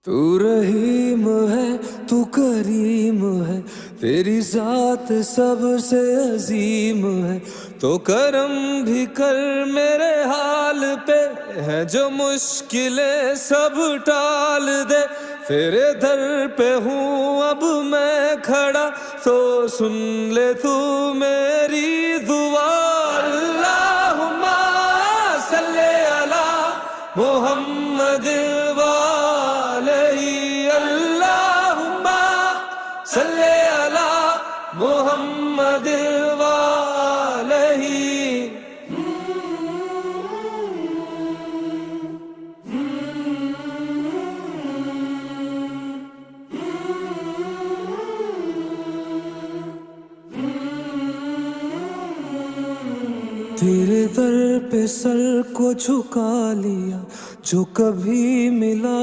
तू रहीम है, तू करीम है, तेरी जात सबसे अजीम है। तो करम भी कर मेरे हाल पे, है जो मुश्किलें सब टाल दे। तेरे दर पे हूँ अब मैं खड़ा, तो सुन ले तू मेरी दुआ। अल्लाहुम्मा सल्ले अला मुहम्मद सल्ले अला मुहम्मद वालही। तेरे दर पे सर को झुका लिया, जो कभी मिला